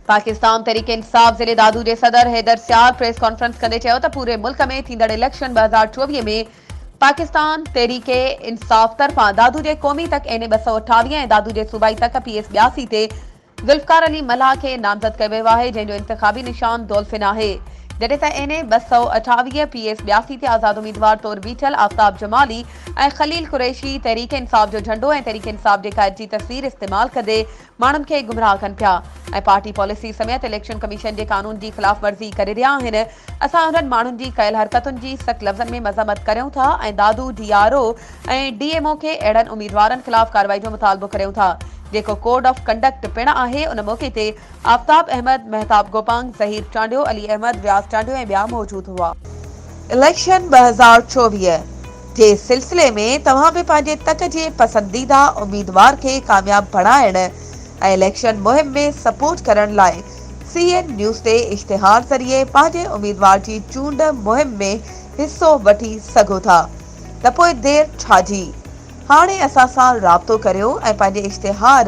पाकिस्तान तहरीक इंसाफ ज़िले दादू के सदर हैदर सियार प्रेस कॉन्फ्रेंस कंदे चयो त पूरे मुल्क में थींदड़ इलेक्शन 2024 में पाकिस्तान तहरीक इंसाफ तरफां दादू के क़ौमी तक एन 228 ऐं दादू के सूबाई तक PS 82 ते ज़ुल्फ़कार अली मल्हा के नामज़द कयो वियो आहे, जंहिंजो इंतख़ाबी निशान डॉल्फिन आहे। जॾहिं त एन 228 PS 82 ते आज़ाद उम्मीदवार तौर बीठल आफ्ताब जमाली ऐं खलील कुरैशी तहरीक इंसाफ जो झंडो ऐं तहरीक इंसाफ जे क़ाइद जी तस्वीर इस्तेमाल कंदे माण्हुनि खे गुमराह कनि पिया ऐं पार्टी पॉलिसी समेत इलेक्शन कमीशन जे कानून जी ख़िलाफ़ वर्ज़ी करे रहिया आहिनि। असां उन्हनि माण्हुनि जी कयल हरकतुनि जी सख़्त लफ़्ज़नि में मज़म्मत करियूं था ऐं दादू DRO ऐं DMO खे अहिड़नि उम्मीदवारनि ख़िलाफ़ कार्रवाई जो मुतालबो करियूं था जेको कोड ऑफ कंडक्ट पिण आहे। उन मौक़े ते आफ्ताब अहमद, महताब गोपांग, ज़हीर चांडियो, अली अहमद, व्यास चांडियो ऐं ॿिया मौजूद हुआ। इलेक्शन 2024 जे सिलसिले में तव्हां बि पंहिंजे तक जे पसंदीदा उम्मीदवार खे कामयाब बणाइण ऐं इलेक्शन मुहिम में सपोर्ट करण लाइ CN न्यूज़ ते इश्तिहार ज़रिए पंहिंजे उम्मीदवार जी चूंड मुहिम में हिस्सो वठी सघो था त पोइ देर छाजी। हाणे असां सां राब्तो करियो ऐं पंहिंजे इश्तिहार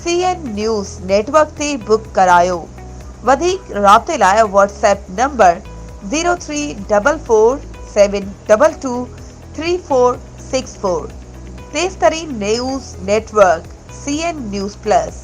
CN न्यूज़ नेटवर्क ते बुक करायो। वधीक राब्ते लाइ WhatsApp नंबर 03447223464। तेज़ तरीन news network CN news plus.